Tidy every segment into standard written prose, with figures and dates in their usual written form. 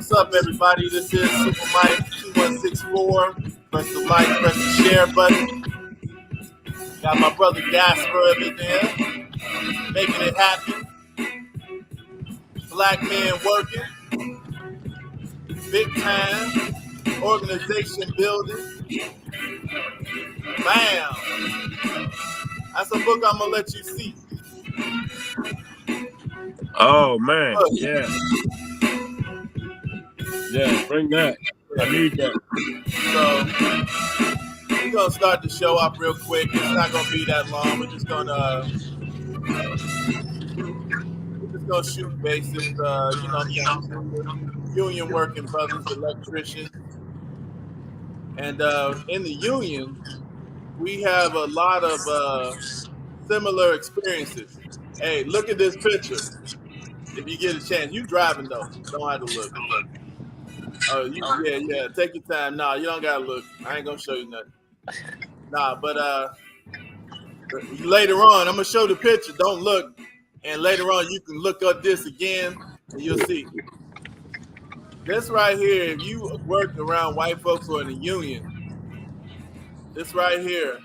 What's up, everybody? This is Super Mike 2164. Press the like, press the share button. Got my brother Gasper up in there, making it happen. Black men working, big time, organization building. Bam! That's a book I'm gonna let you see. Oh man, yeah. Yeah, bring that. I need that. So we're gonna start the show off real quick. It's not gonna be that long. We're just gonna shoot basics. Union working brothers, electricians, and in the union, we have a lot of similar experiences. Hey, look at this picture. If you get a chance, you driving though, don't have to look. Oh, yeah. Take your time. Nah, you don't gotta look. I ain't gonna show you nothing. Nah, but later on, I'm gonna show the picture. Don't look, and later on, you can look up this again, and you'll see. This right here, if you work around white folks or in the union, this right here,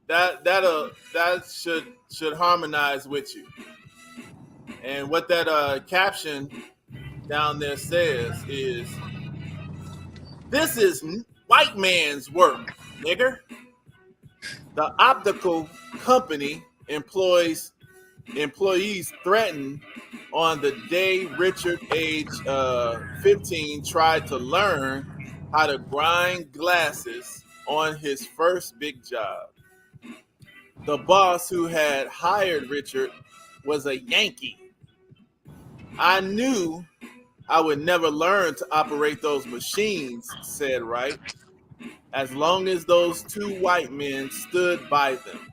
that should harmonize with you. And what that caption down there says is, "This is white man's work, nigger." The optical company employees threatened on the day Richard, age 15, tried to learn how to grind glasses on his first big job. The boss who had hired Richard was a Yankee. "I knew I would never learn to operate those machines," said Wright, "as long as those two white men stood by them.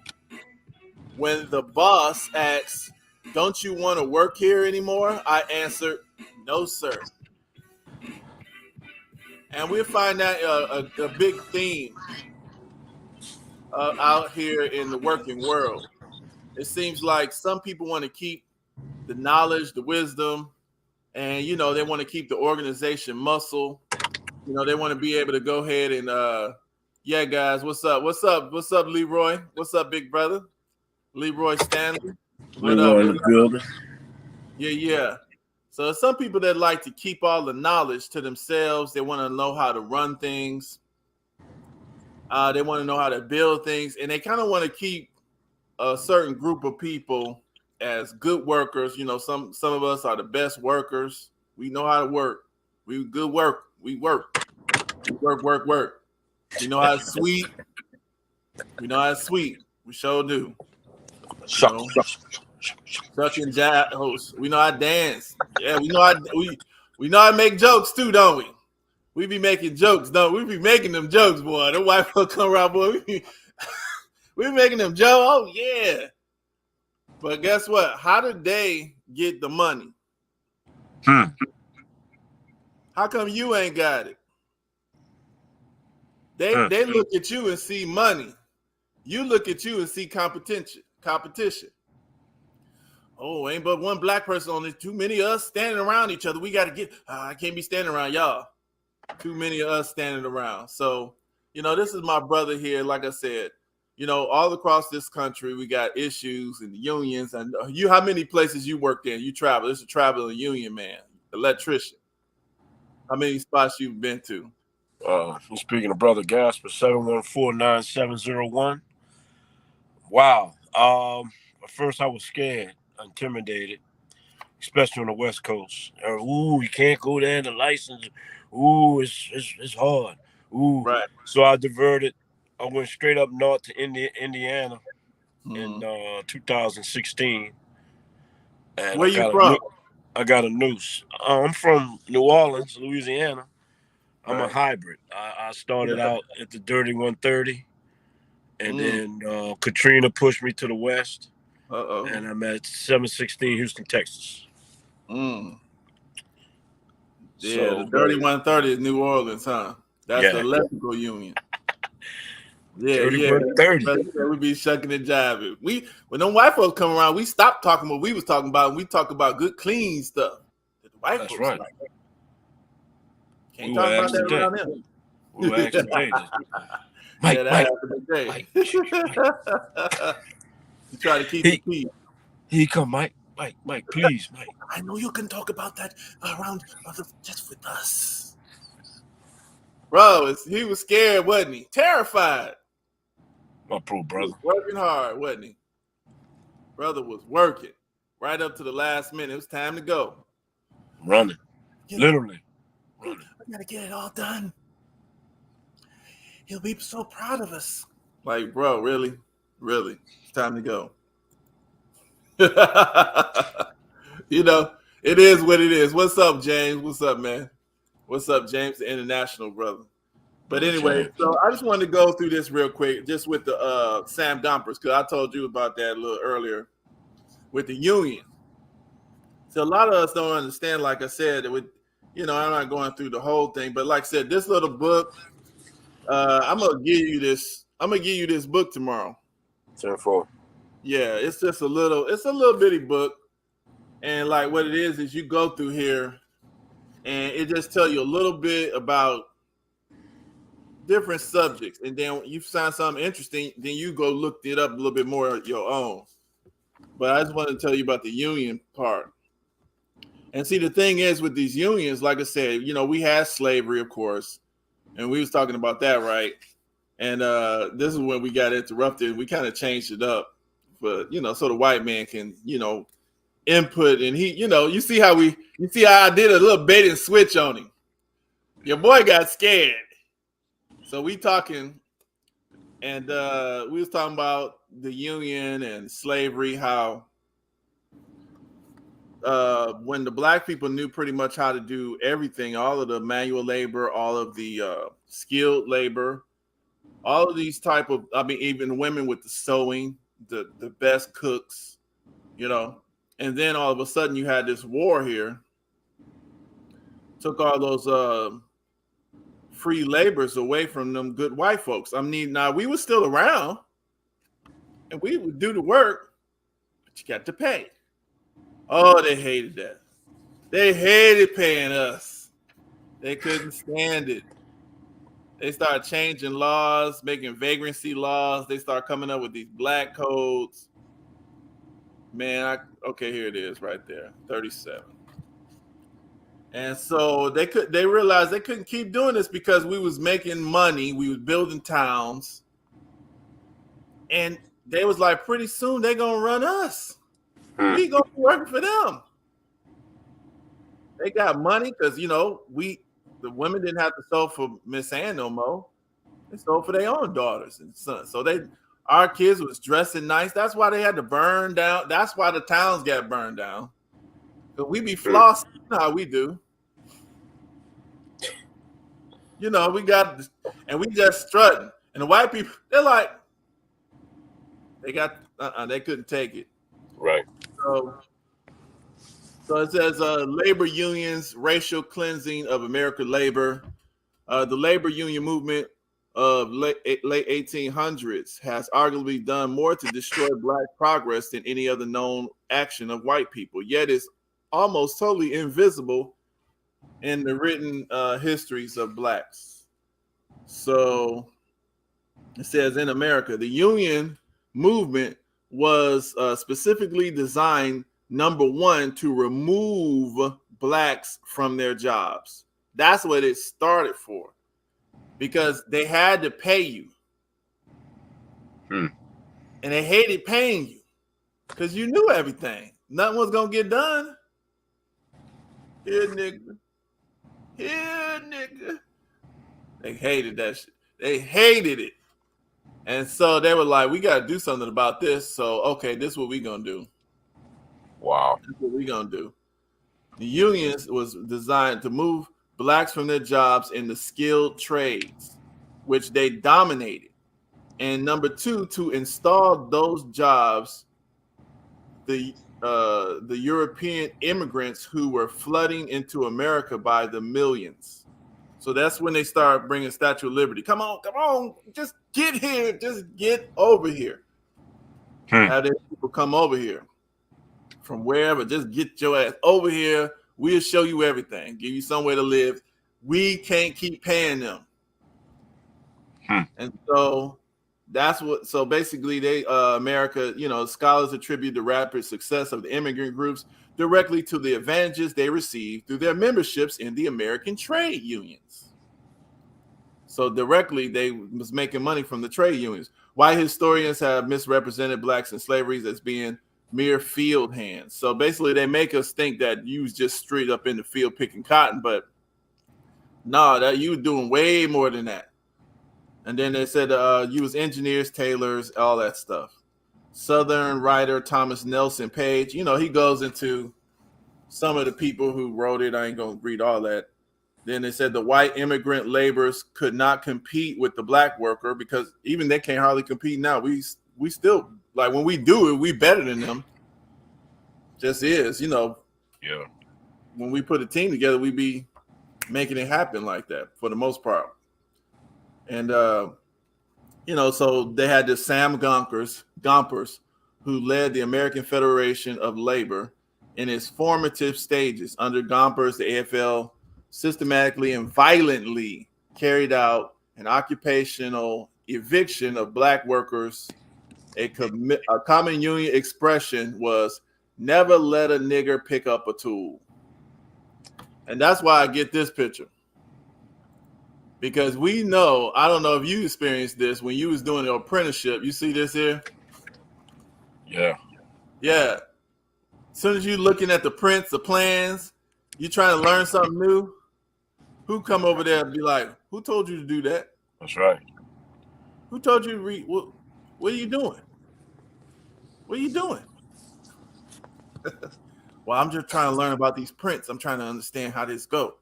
When the boss asked, 'Don't you want to work here anymore?' I answered, 'No, sir.'" And we find that a big theme out here in the working world. It seems like some people want to keep the knowledge, the wisdom, and they want to keep the organization muscle. They want to be able to go ahead and yeah, guys, what's up, Leroy? What's up, big brother? Leroy Stanley. Leroy in the building. Yeah. So some people that like to keep all the knowledge to themselves. They want to know how to run things. They want to know how to build things, and they kind of want to keep a certain group of people as good workers. Some of us are the best workers. We know how to work. We good work. We work. We work. We know how to sweep. We sure do. Shuck and jive host. We know how to dance. Yeah, we know how to make jokes too, don't we? We be making jokes, don't we? We be making them jokes, boy. The white folk come around, boy. We be making them jokes. Oh yeah. But guess what? How did they get the money? How come you ain't got it? They look at you and see money. You look at you and see competition. Oh, ain't but one black person on this. Too many of us standing around each other. We got to get. I can't be standing around y'all. Too many of us standing around. So, this is my brother here. Like I said, all across this country, we got issues and unions. And how many places you worked in? You travel. This is a traveling union, man. Electrician. How many spots you've been to? Speaking of brother Gasper, 714-9701. Wow. At first I was scared, intimidated, especially on the West Coast. You can't go there. The license. It's hard. Right. So I diverted. I went straight up north to Indiana in 2016. And where you from? I got a noose. I'm from New Orleans, Louisiana. I'm a hybrid. I started out at the Dirty 130, and then Katrina pushed me to the west. And I'm at 716 Houston, Texas. Yeah, so, the Dirty 130 is New Orleans, huh? That's the electrical union. Yeah. We be shucking and jiving. When them white folks come around, we stop talking what we was talking about, and we talk about good, clean stuff that the White That's folks right. like that. Can't We talk were about asked that today. around them. We were asked today. Yeah, Mike, that Mike, happened today. Mike. You try to keep the peace. He come, Mike, please, Mike. I know you can talk about that around just with us. Bro, he was scared, wasn't he? Terrified. My poor brother. He was working hard, wasn't he? Brother was working right up to the last minute. It was time to go. Running. Literally running. I gotta get it all done. He'll be so proud of us. Like, bro, really? Really? It's time to go. You know, it is what it is. What's up, James? What's up, man? What's up, James, the international brother? But anyway, James. so I just wanted to go through this real quick, just with the Sam Dumpers, because I told you about that a little earlier with the union. So a lot of us don't understand, like I said, with, I'm not going through the whole thing, but like I said, this little book, I'm gonna give you this book tomorrow. 10-4. Yeah, it's a little bitty book. And like what it is you go through here and it just tell you a little bit about different subjects. And then you find something interesting, then you go look it up a little bit more of your own. But I just wanted to tell you about the union part. And see, the thing is with these unions, like I said, we had slavery, of course, and we was talking about that, right? And this is when we got interrupted. We kind of changed it up, but so the white man can, input, and he, you see how I did a little bait and switch on him. Your boy got scared, so we talking, and we was talking about the union and slavery, how when the black people knew pretty much how to do everything, all of the manual labor, all of the skilled labor, all of these type of, even women with the sewing, the best cooks, and then all of a sudden you had this war here, took all those free labors away from them good white folks. Now we were still around and we would do the work, but you got to pay. Oh, they hated that. They hated paying us. They couldn't stand it. They started changing laws, making vagrancy laws. They start coming up with these black codes. Man, okay, here it is right there, 37. And so they realized they couldn't keep doing this because we was making money, we was building towns, and they was like, pretty soon they gonna run us. We gonna be working for them. They got money because the women didn't have to sew for Miss Ann no more. They sold for their own daughters and sons. So our kids was dressing nice. That's why they had to burn down. That's why the towns got burned down. Because we be flossing, how we do. We just strutting. And the white people, they're like, they couldn't take it. Right. So it says labor unions, racial cleansing of American labor. The labor union movement of late 1800s has arguably done more to destroy black progress than any other known action of white people, yet it's almost totally invisible in the written histories of blacks. So it says in America, the union movement was specifically designed, number one, to remove blacks from their jobs. That's what it started for, because they had to pay you. And they hated paying you because you knew everything. Nothing was going to get done. Here, nigga. Here, nigga. They hated that shit. They hated it. And so they were like, we got to do something about this. So, okay, this is what we're going to do. Wow. That's what we're going to do. The unions was designed to move blacks from their jobs in the skilled trades, which they dominated. And number two, to install those jobs, the European immigrants who were flooding into America by the millions. So that's when they start bringing Statue of Liberty. Come on, just get here, just get over here. Have their people come over here from wherever, just get your ass over here. We'll show you everything, give you somewhere to live. We can't keep paying them. And so that's what, so basically they, America, scholars attribute the rapid success of the immigrant groups directly to the advantages they received through their memberships in the American trade unions. So directly they was making money from the trade unions. White historians have misrepresented blacks in slavery as being mere field hands. So basically they make us think that you was just straight up in the field picking cotton, but no, that you were doing way more than that. And then they said you was engineers, tailors, all that stuff. Southern writer Thomas Nelson Page, he goes into some of the people who wrote it. I ain't gonna read all that. Then they said the white immigrant laborers could not compete with the black worker because even they can't hardly compete now. We still, like, when we do it, we better than them. Just is, Yeah. When we put a team together, we be making it happen like that for the most part. And so they had the Sam Gompers, who led the American Federation of Labor in its formative stages. Under Gompers, the AFL systematically and violently carried out an occupational eviction of black workers. A common union expression was never let a nigger pick up a tool. And that's why I get this picture. Because we know, I don't know if you experienced this when you was doing the apprenticeship. You see this here? Yeah. Yeah. As soon as you looking at the prints, the plans, you trying to learn something new, who come over there and be like, who told you to do that? That's right. Who told you to read? What are you doing? What are you doing? Well, I'm just trying to learn about these prints. I'm trying to understand how this go.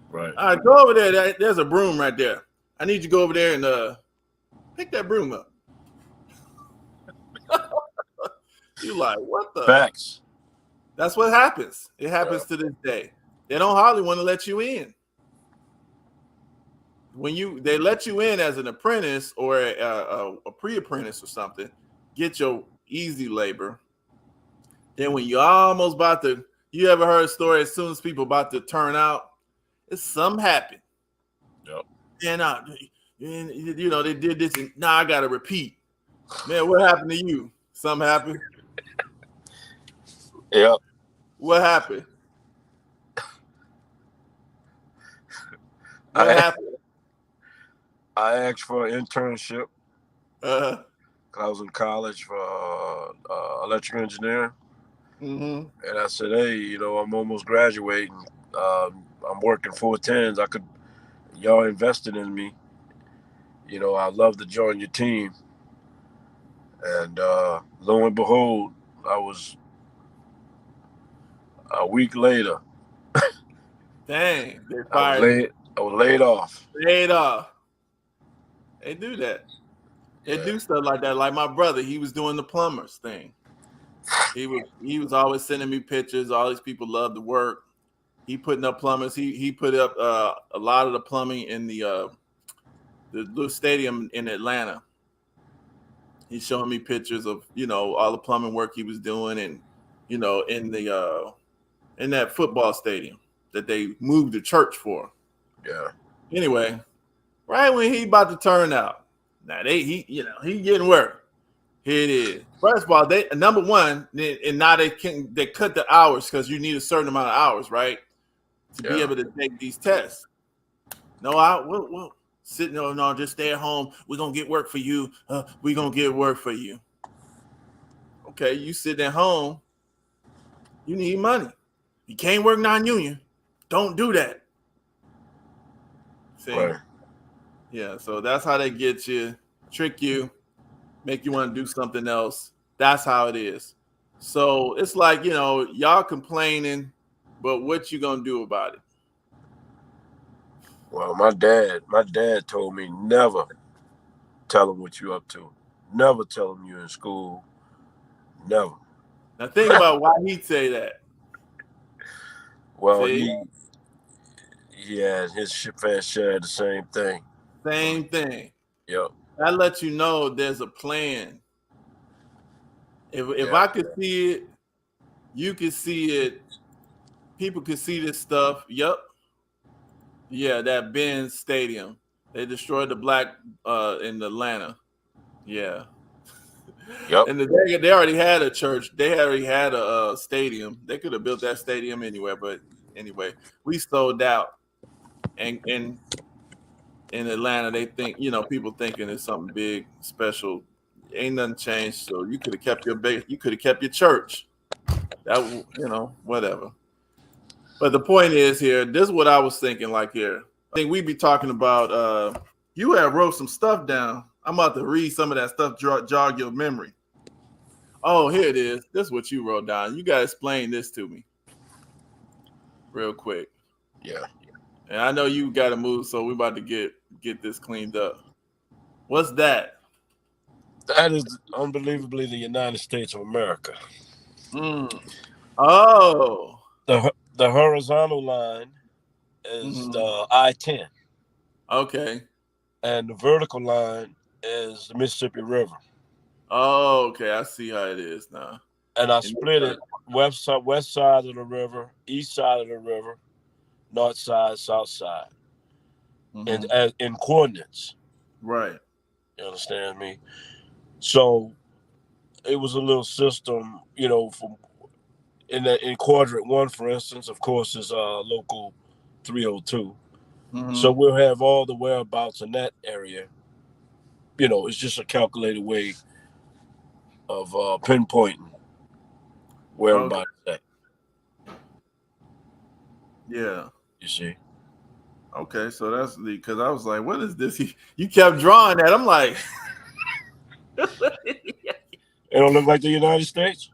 Right. All right, go over there. There's a broom right there. I need you to go over there and pick that broom up. You like, what the? Facts. That's what happens. It happens to this day. They don't hardly want to let you in. When they let you in as an apprentice or a pre-apprentice or something, get your easy labor. Then when you're almost about to, you ever heard a story as soon as people about to turn out, it's something happened. Yep. And they did this and now I got to repeat. Man, what happened to you? Something happened? Yep. What happened? What happened? I asked for an internship. Uh-huh. I was in college for electrical engineering. Mm-hmm. And I said, hey, I'm almost graduating. I'm working 410s. Y'all invested in me. I'd love to join your team. And lo and behold, I was a week later. Dang, they fired you. I was laid off. Laid off. They do that. They do stuff like that. Like my brother, he was doing the plumbers thing. He was always sending me pictures. All these people love to work. He putting up plumbers. He put up a lot of the plumbing in the little stadium in Atlanta. He's showing me pictures of all the plumbing work he was doing, and in the in that football stadium that they moved the church for. Yeah. Anyway, right when he about to turn out, now he getting work. Here it is. First of all, they number one, and now they cut the hours because you need a certain amount of hours, right, to be able to take these tests. No, we'll sit. No, just stay at home. We're gonna get work for you. We're gonna get work for you. Okay, you sitting at home. You need money. You can't work non-union. Don't do that. See? Right. Yeah, so that's how they get you, trick you, make you want to do something else. That's how it is. So it's like, y'all complaining, but what you gonna do about it? Well, my dad told me never tell him what you up to. Never tell him you're in school. Never. Now think about why he'd say that. Well, See? his fans shared the same thing. Same thing. Yep. That lets you know there's a plan. If I could see it, you could see it people could see this stuff. Yep. Yeah, that Benz Stadium. They destroyed the black in Atlanta. Yeah. Yep. And they already had a church. They already had a stadium. They could have built that stadium anywhere, but anyway, we sold out. And in Atlanta, they think, people thinking it's something big, special. Ain't nothing changed. So you could have kept you could have kept your church. That, whatever. But the point is here, this is what I was thinking like here. I think we'd be talking about you have wrote some stuff down. I'm about to read some of that stuff, jog your memory. Oh, here it is. This is what you wrote down. You gotta explain this to me real quick. Yeah. And I know you gotta move, so we're about to get this cleaned up. What's that? That is unbelievably the United States of America. Oh. The horizontal line is the I-10. Okay. And the vertical line is the Mississippi River. Oh, okay. I see how it is now. And I split it west side of the river, east side of the river, north side, south side, in coordinates. Right. You understand me? So it was a little system, from in quadrant 1, for instance, of course, is local 302. So we'll have all the whereabouts in that area. It's just a calculated way of pinpointing where everybody's at. Yeah. You see? Okay, so that's because I was like, what is this? You kept drawing that. I'm like, it don't look like the United States?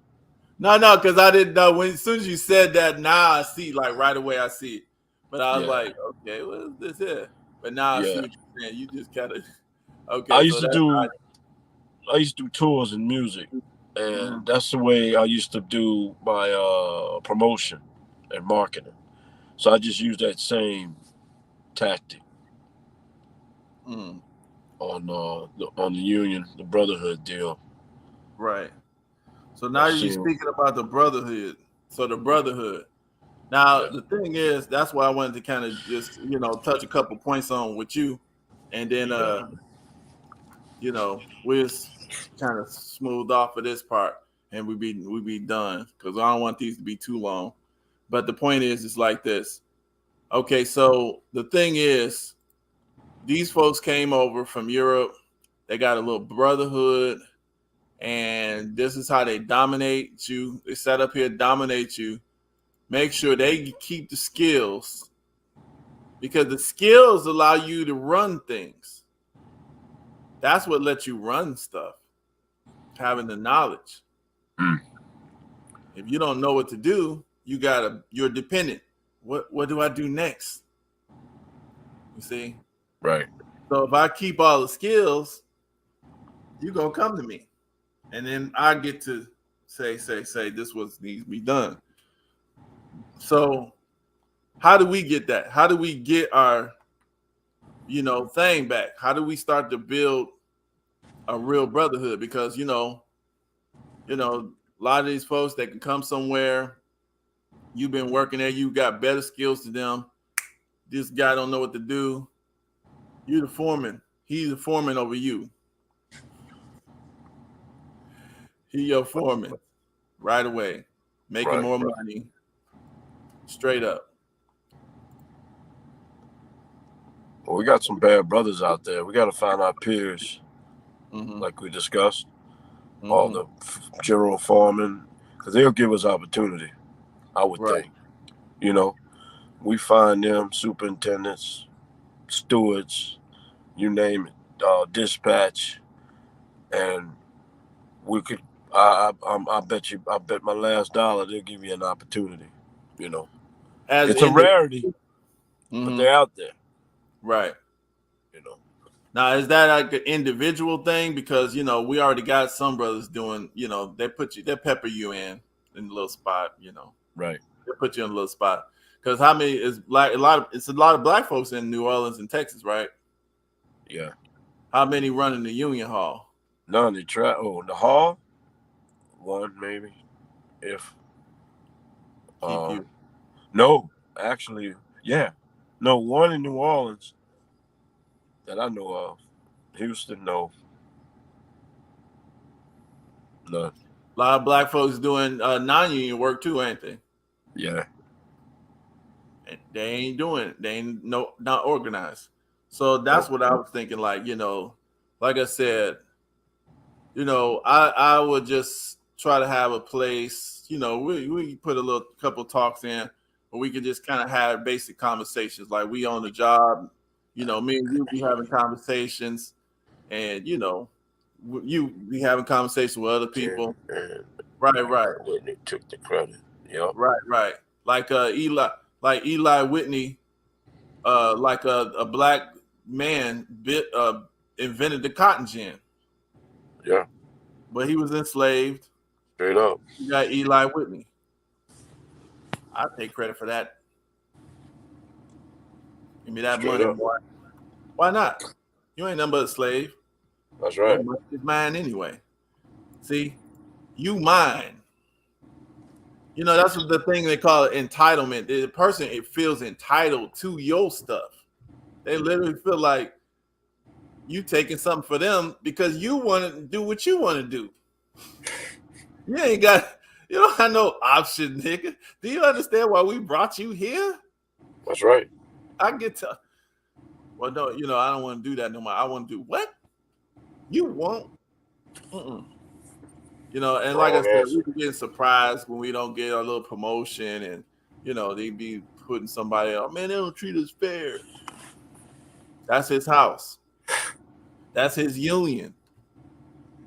No, because I didn't know. As soon as you said that, now I see, like right away I see it. But I was like, okay, what is this here? But now I see what you're saying. You just kind of okay. I used to do tours in music, and that's the way I used to do my promotion and marketing. So I just used that same tactic on the union, the brotherhood deal. Right. So now you're speaking about the brotherhood. So the brotherhood. Now the thing is, that's why I wanted to kind of just touch a couple points on with you, and then we'll kind of smooth off of this part, and we be done because I don't want these to be too long. But the point is, it's like this. Okay, so the thing is, these folks came over from Europe. They got a little brotherhood, and this is how they dominate you. They set up here, dominate you. Make sure they keep the skills, because the skills allow you to run things. That's what lets you run stuff, having the knowledge. If you don't know what to do, you're dependent. What do I do next? You see? Right. So if I keep all the skills, you're gonna come to me. And then I get to say this was needs to be done. So how do we get that? How do we get our thing back? How do we start to build a real brotherhood? Because a lot of these folks that can come somewhere, you've been working there, you got better skills to them. This guy don't know what to do. You're the foreman. He's the foreman over you. He your foreman right away, making more money, straight up. Well, we got some bad brothers out there. We got to find our peers, like we discussed, all the general foremen, because they'll give us opportunity, I would think. We find them, superintendents, stewards, you name it, dispatch, and we could. I bet my last dollar they'll give you an opportunity. It's a rarity, but they're out there. Right. Now, is that like an individual thing? Because we already got some brothers doing. They pepper you in a little spot. Right. They put you in a little spot. Because how many is black? It's a lot of black folks in New Orleans and Texas, right? Yeah. How many run in the Union Hall? None. They try. Oh, the hall. One maybe, if. Keep you. No, actually, yeah. No, one in New Orleans that I know of. Houston, no. None. A lot of black folks doing non-union work too, ain't they? Yeah. And they ain't doing it. They ain't not organized. So that's Nope. what I was thinking. Like, like I said, I would just try to have a place. We put a little couple talks in, but we could just kind of have basic conversations. Like we on the job, me and you be having conversations, and you be having conversations with other Tim people. and Right. Whitney took the credit. Yep. Right. Like Eli Whitney, like a black man invented the cotton gin. Yeah. But he was enslaved. Straight up. You got Eli Whitney. I take credit for that. Give me that Straight money, up. boy. Why not? You ain't nothing but a slave. That's right. It's mine anyway. See, you mine. That's what the thing they call it, entitlement. The person, it feels entitled to your stuff. They literally feel like you taking something for them because you want to do what you want to do. You don't have no option, nigga. Do you understand why we brought you here? That's right. I get to, well, no, I don't want to do that no more. I want to do what? You won't. Mm-mm. And like I said, we be getting surprised when we don't get a little promotion and, they be putting somebody out, man, they don't treat us fair. That's his house. That's his union.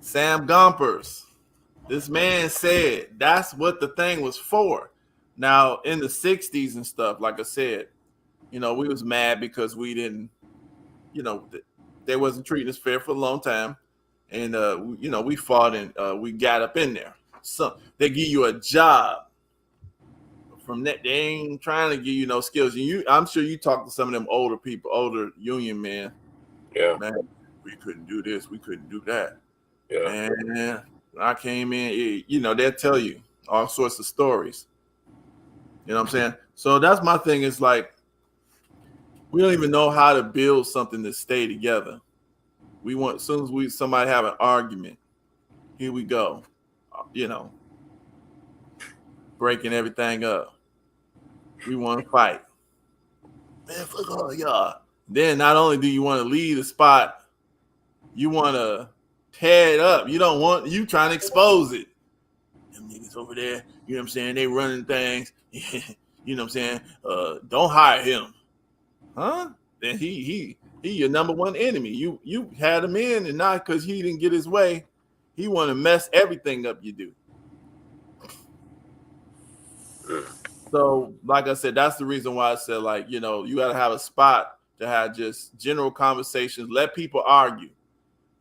Sam Gompers. This man said that's what the thing was for. Now, in the 60s and stuff, like I said, we was mad because we didn't, they wasn't treating us fair for a long time. And, we fought and we got up in there. So they give you a job. From that, they ain't trying to give you no skills. And I'm sure you talk to some of them older people, older union men. Yeah. Man, we couldn't do this. We couldn't do that. Yeah. And when I came in, they'll tell you all sorts of stories. You know what I'm saying? So that's my thing. Is like, we don't even know how to build something to stay together. We want, as soon as somebody have an argument, here we go. Breaking everything up. We want to fight. Man, fuck all y'all. Then not only do you want to leave the spot, you want to tear it up. You don't want, you trying to expose it. Them niggas over there, you know what I'm saying? They running things. You know what I'm saying? Don't hire him. Huh? Then he your number one enemy. You had him in, and not because he didn't get his way. He want to mess everything up you do. So, like I said, that's the reason why I said, like, you got to have a spot to have just general conversations. Let people argue.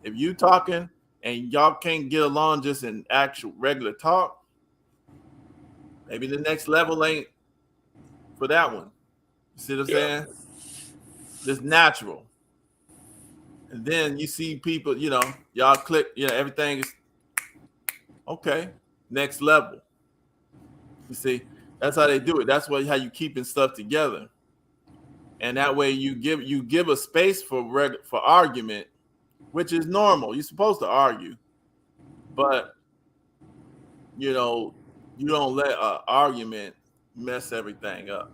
If you talking and y'all can't get along just in actual regular talk, maybe the next level ain't for that one. You see what I'm saying? Just natural. And then you see people, y'all click, everything is okay. Next level. You see, that's how they do it. That's how you keeping stuff together. And that way you give a space for argument, which is normal. You're supposed to argue, but you don't let an argument mess everything up.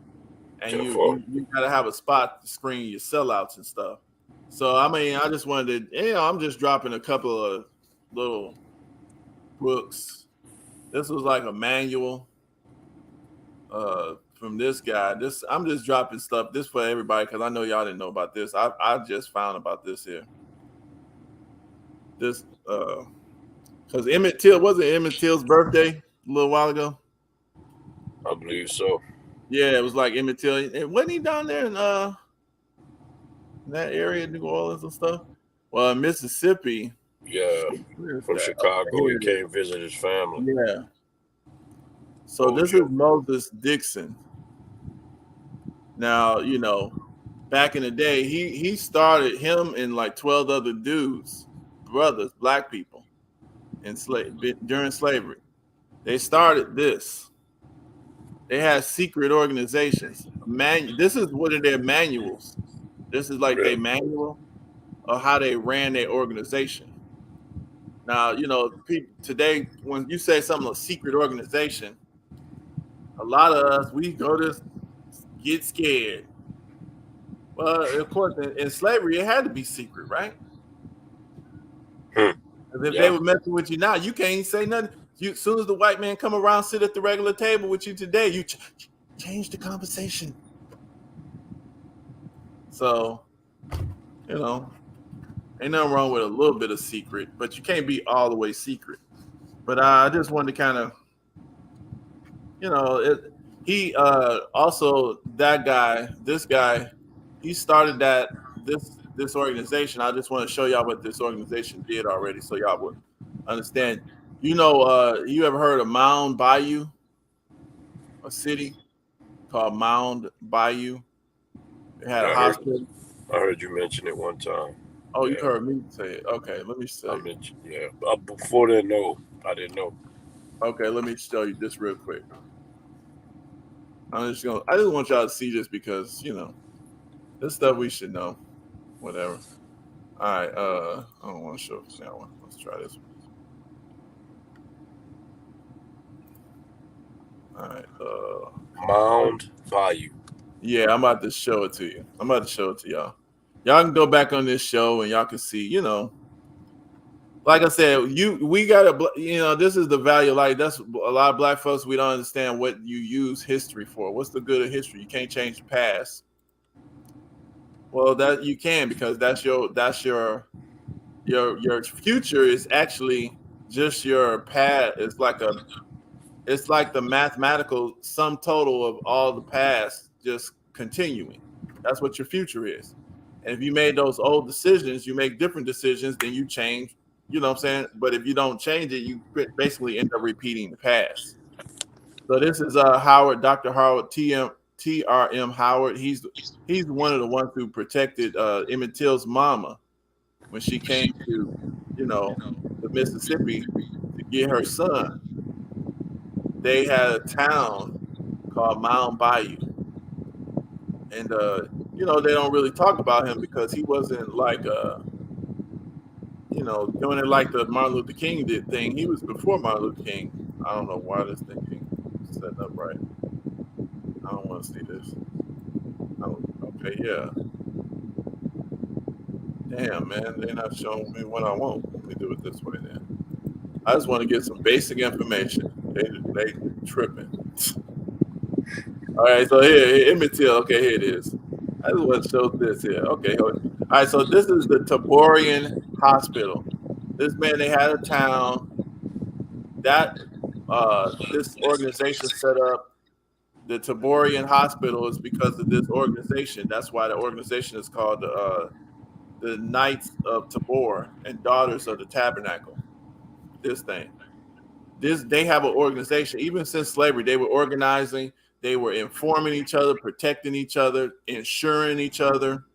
And you gotta have a spot to screen your sellouts and stuff. So I mean, I just wanted to, I'm just dropping a couple of little books. This was like a manual from this guy. I'm just dropping stuff. This for everybody because I know y'all didn't know about this. I just found about this here. This because Emmett Till's birthday a little while ago? I believe so. Yeah, it was like Emmett Till. And wasn't he down there in that area, New Orleans and stuff? Well, in Mississippi. Yeah, from Chicago, he came visit his family. Yeah. So this is Moses Dixon. Now, back in the day, he started, him and like 12 other dudes, brothers, black people, during slavery. They started this. They had secret organizations. This is one of their manuals. This is like their Really? manual of how they ran their organization. Now, people today, when you say something a secret organization, a lot of us we go to get scared. Well, of course, in slavery, it had to be secret, right? Hmm. Because if they Yeah. were messing with you now, you can't say nothing. As soon as the white man come around, sit at the regular table with you today, you change the conversation. So, you know, ain't nothing wrong with a little bit of secret, but you can't be all the way secret. But I just wanted to kind of, he also this guy, he started this organization. I just want to show y'all what this organization did already, so y'all would understand. You ever heard of Mound Bayou, a city called Mound Bayou? It had a hospital. I heard you mention it one time. Oh, you Yeah. heard me say it. Okay, let me I say. mentioned. Yeah. Before then, no, I didn't know. Okay, let me show you this real quick. I just want y'all to see this because this stuff we should know. Whatever. All right. I don't want to show that one. Let's try this one. All right. Mound Bayou. Yeah, I'm about to show it to you. I'm about to show it to y'all. Y'all can go back on this show and y'all can see. Like I said, we gotta. This is the value of life. That's a lot of black folks. We don't understand what you use history for. What's the good of history? You can't change the past. Well, that you can because your future is actually just your past. It's like the mathematical sum total of all the past just continuing. That's what your future is. And if you made those old decisions, you make different decisions, then you change. You know what I'm saying? But if you don't change it, you basically end up repeating the past. So this is Howard, Dr. Howard TRM Howard. He's one of the ones who protected Emmett Till's mama when she came to, the Mississippi to get her son. They had a town called Mound Bayou, and they don't really talk about him because he wasn't like doing it like the Martin Luther King did thing. He was before Martin Luther King. I don't know why this thing ain't setting up right. I don't want to see this. Oh, okay, yeah. Damn, man, they're not showing me what I want. Let me do it this way then. I just want to get some basic information. They tripping. All right, so here, Emmett Till. Okay, here it is. I just want to show this here. Okay, all right. So this is the Taborian Hospital. This man, they had a town that this organization set up. The Taborian Hospital is because of this organization. That's why the organization is called the Knights of Tabor and Daughters of the Tabernacle. This thing. They have an organization. Even since slavery, they were organizing. They were informing each other, protecting each other, insuring each other.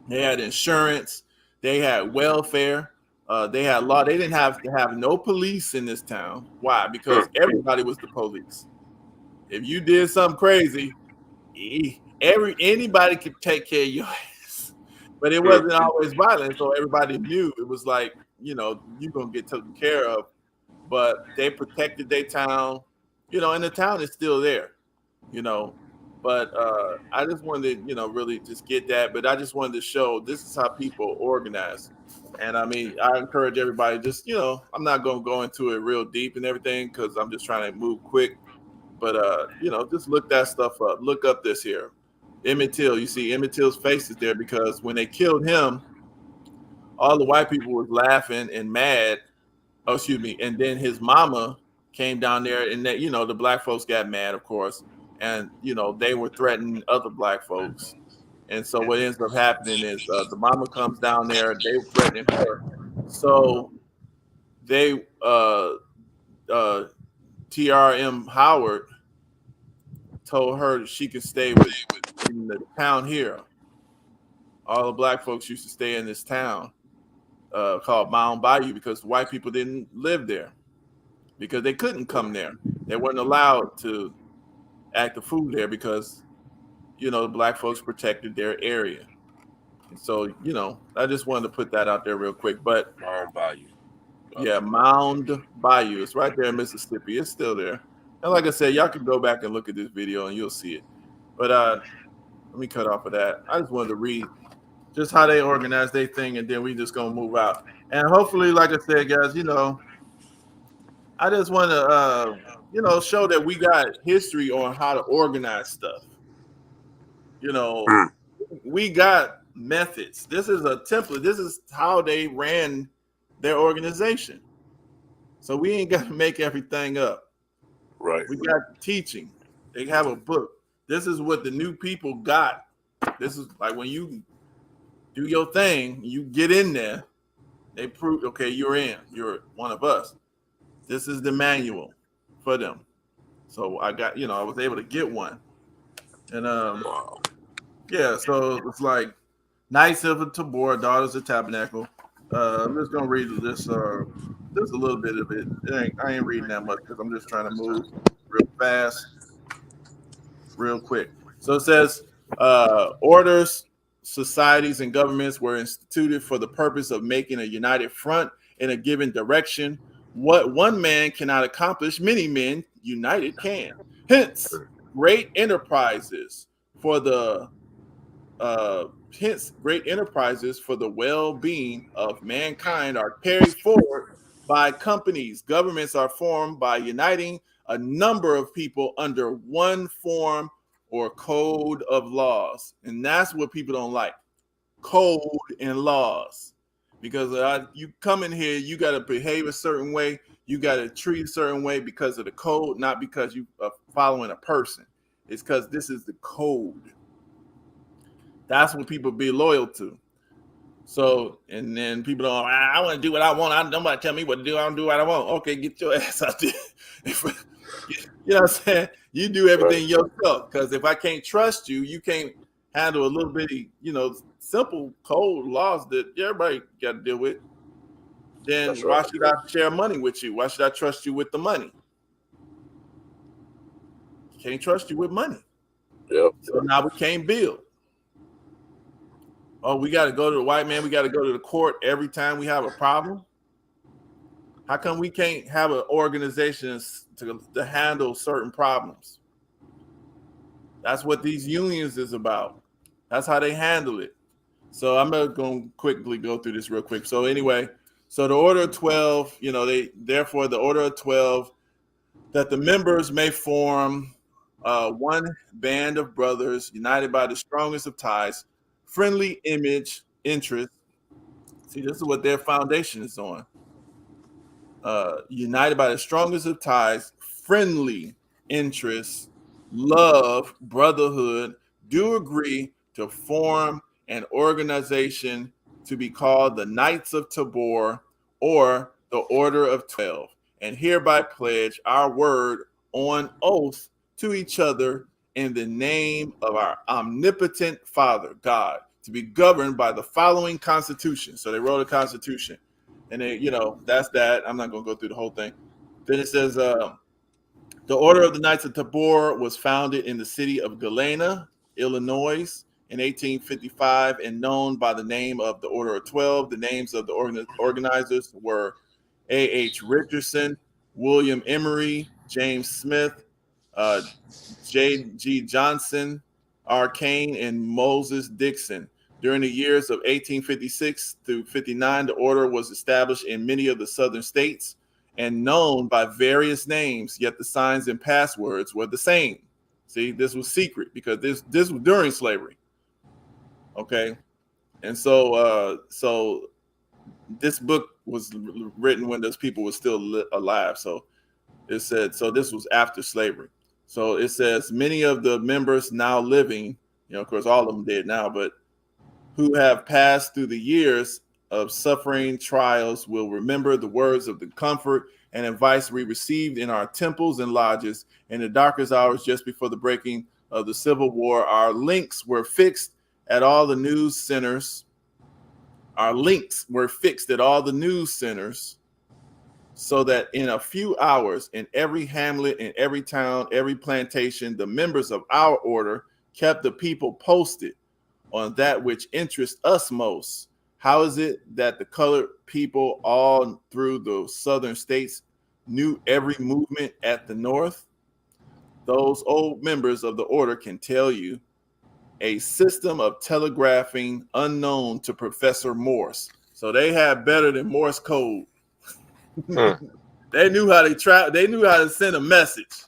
They had insurance. They had welfare. They had law. They didn't have to have no police in this town. Why? Because everybody was the police. If you did something crazy, anybody could take care of your ass. But it wasn't always violent, so everybody knew it was like, you're gonna get taken care of. But they protected their town, and the town is still there, you know. But I just wanted to, really just get that. But I just wanted to show this is how people organize. And I mean, I encourage everybody just, I'm not gonna go into it real deep and everything because I'm just trying to move quick. But just look that stuff up. Look up this here. Emmett Till. You see Emmett Till's face is there because when they killed him, all the white people was laughing and mad. Oh, excuse me. And then his mama came down there, and that the black folks got mad, of course, and they were threatening other black folks. And so what ends up happening is the mama comes down there. They were threatening her, so they uh, TRM Howard told her she could stay in the town here. All the black folks used to stay in this town called Mound Bayou because the white people didn't live there because they couldn't come there. They weren't allowed to, active food there because, the black folks protected their area. And so, I just wanted to put that out there real quick. But Mound Bayou. yeah, Mound Bayou. It's right there in Mississippi. It's still there. And like I said, y'all can go back and look at this video and you'll see it. But let me cut off of that. I just wanted to read just how they organize their thing, and then we just gonna move out. And hopefully, like I said, guys, I just want to show that we got history on how to organize stuff. We got methods. This is a template. This is how they ran their organization. So we ain't got to make everything up. Right. We got teaching. They have a book. This is what the new people got. This is like when you do your thing, you get in there, they prove, okay, you're in. You're one of us. This is the manual for them. So I got, I was able to get one. And yeah, so it's like Knights of Tabor, Daughters of Tabernacle. I'm just gonna read this just a little bit of it. I ain't reading that much because I'm just trying to move real fast, real quick. So it says orders, societies, and governments were instituted for the purpose of making a united front in a given direction. What one man cannot accomplish, many men united can. Hence, great enterprises for the well-being of mankind are carried forward by companies. Governments are formed by uniting a number of people under one form or code of laws. And that's what people don't like. Code and laws. Because you come in here, you got to behave a certain way. You got to treat a certain way because of the code, not because you are following a person. It's because this is the code. That's what people be loyal to. So, and then people don't, I want to do what I want. Nobody tell me what to do. I don't do what I want. Okay, get your ass out there. You know what I'm saying? You do everything yourself. Because if I can't trust you, you can't handle a little bitty, simple code laws that everybody got to deal with. Then why should I share money with you? Why should I trust you with the money? Can't trust you with money. Yep. So now we can't build. Oh, we got to go to the white man. We got to go to the court every time we have a problem. How come we can't have an organization to handle certain problems? That's what these unions is about. That's how they handle it. So I'm going to quickly go through this real quick. So anyway, so the order of 12, therefore the order of 12, that the members may form one band of brothers united by the strongest of ties, friendly interest. See, this is what their foundation is on. United by the strongest of ties, friendly interests, love, brotherhood, do agree to form an organization to be called the Knights of Tabor or the Order of 12, and hereby pledge our word on oath to each other in the name of our omnipotent Father, God, to be governed by the following constitution. So they wrote a constitution. And then, that's that. I'm not going to go through the whole thing. Then it says, the Order of the Knights of Tabor was founded in the city of Galena, Illinois, in 1855 and known by the name of the Order of 12. The names of the organizers were A.H. Richardson, William Emery, James Smith, J.G. Johnson, R. Kane, and Moses Dixon. During the years of 1856 through 59, the order was established in many of the southern states and known by various names, yet the signs and passwords were the same. See, this was secret because this was during slavery. Okay. And so this book was written when those people were still alive. So it said, so this was after slavery. So it says many of the members now living, of course, all of them dead now, but who have passed through the years of suffering trials will remember the words of the comfort and advice we received in our temples and lodges in the darkest hours just before the breaking of the Civil War. Our links were fixed at all the news centers. so that in a few hours, in every hamlet, in every town, every plantation, the members of our order kept the people posted on that which interests us most. How is it that the colored people all through the southern states knew every movement at the north? Those old members of the order can tell you a system of telegraphing unknown to Professor Morse. So they had better than Morse code. They knew how they knew how to send a message.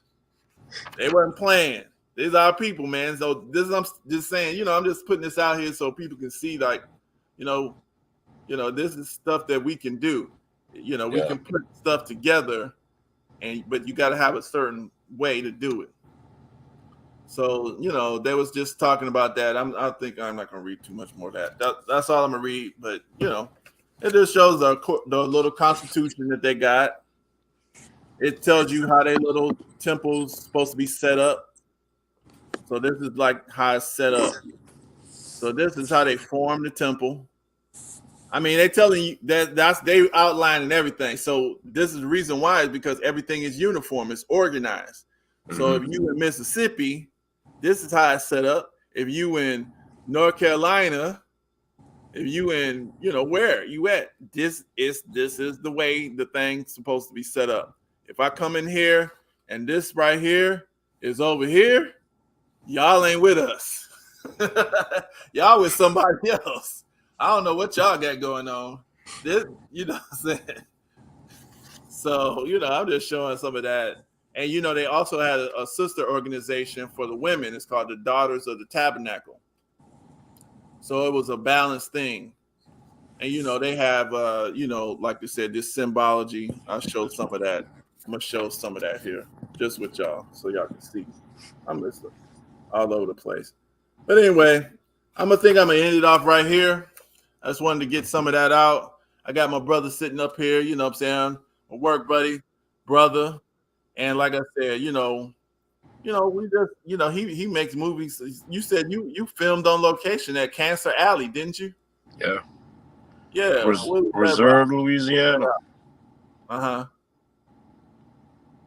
They weren't playing. These are our people, man. So this is I'm just saying, I'm just putting this out here so people can see, like, you know, this is stuff that we can do. We can put stuff together, but you got to have a certain way to do it. So, they was just talking about that. I think I'm not going to read too much more of that. That's all I'm going to read. But, it just shows the little constitution that they got. It tells you how their little temple's supposed to be set up. So this is like how it's set up. So this is how they form the temple. I mean, they telling you that's they outlining everything. So this is the reason why is because everything is uniform, it's organized. So if you in Mississippi, this is how it's set up. If you in North Carolina, if you in, where you at, this is the way the thing's supposed to be set up. If I come in here and this right here is over here, y'all ain't with us. Y'all with somebody else. I don't know what y'all got going on. This, what I'm saying? So, I'm just showing some of that. And, they also had a sister organization for the women. It's called the Daughters of the Tabernacle. So it was a balanced thing. And, they have, like I said, this symbology. I'll show some of that. I'm going to show some of that here just with y'all so y'all can see. I'm listening all over the place. But anyway, I'm going to end it off right here. I just wanted to get some of that out. I got my brother sitting up here, you know what I'm saying? My work buddy, brother. And like I said, we just, he makes movies. You said you filmed on location at Cancer Alley, didn't you? Yeah. Yeah. Reserve, Louisiana. Uh-huh.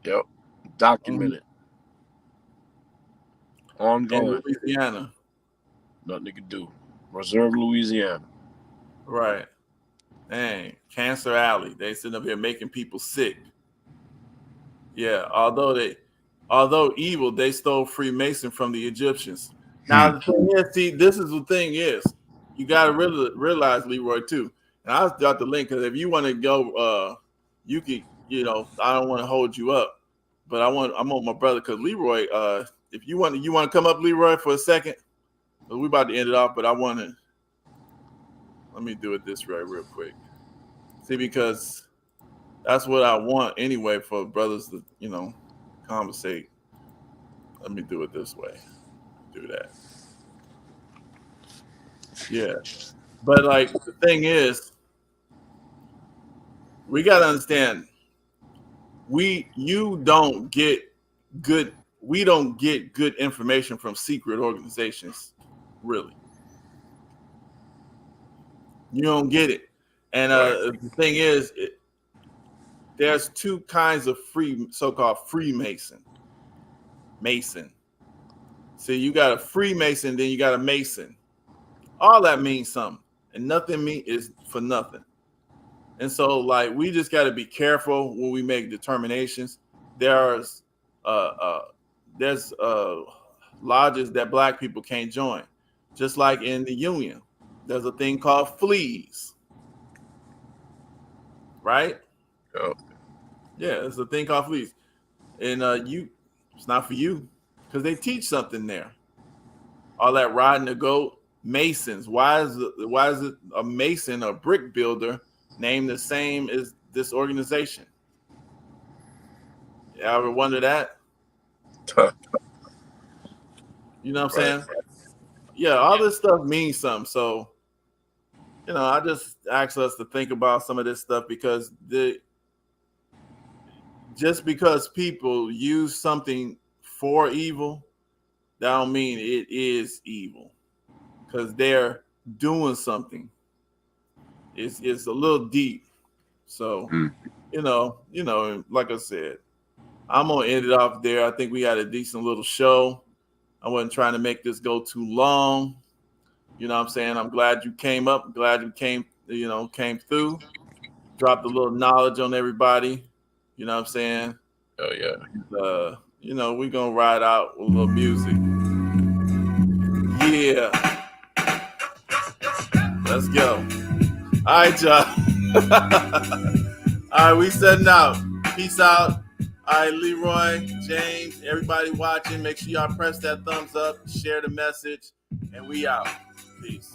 Yep. Documented. Ongoing. In Louisiana. Nothing you can do. Reserve, Louisiana. Right. Dang. Cancer Alley. They sitting up here making people sick. Yeah. Although evil, they stole Freemason from the Egyptians. Now, the thing is, see, this is the thing is, you got to realize, Leroy, too. And I'll drop the link because if you want to go, you can, I don't want to hold you up, but I want my brother because Leroy, if you want to come up, Leroy, for a second. We're about to end it off, but let me do it this way real quick. See, because that's what I want anyway for brothers to, conversate. Let me do it this way. Do that. Yeah. But like the thing is, we gotta understand we don't get good information from secret organizations, really. You don't get it. And the thing is, there's two kinds of so-called Freemason. See, you got a Freemason, then you got a Mason. All that means something, and nothing is for nothing. And so, like, we just got to be careful when we make determinations. There's lodges that Black people can't join, just like in the Union. There's a thing called fleas, right? Yep. Yeah, there's a thing called fleas, and it's not for you because they teach something there. All that riding the goat, Masons. Why is it a Mason, a brick builder, named the same as this organization? You ever wonder that? You know what I'm saying? Yeah, all this stuff means something. So, I just ask us to think about some of this stuff because just because people use something for evil, that don't mean it is evil. Because they're doing something. It's a little deep. So like I said, I'm gonna end it off there. I think we had a decent little show. I wasn't trying to make this go too long. You know what I'm saying? I'm glad you came up. Glad you came through. Dropped a little knowledge on everybody. You know what I'm saying? Oh yeah. We're gonna ride out with a little music. Yeah. Let's go. All right, y'all. All right, we setting out. Peace out. All right, Leroy, James, everybody watching, make sure y'all press that thumbs up, share the message, and we out. Peace.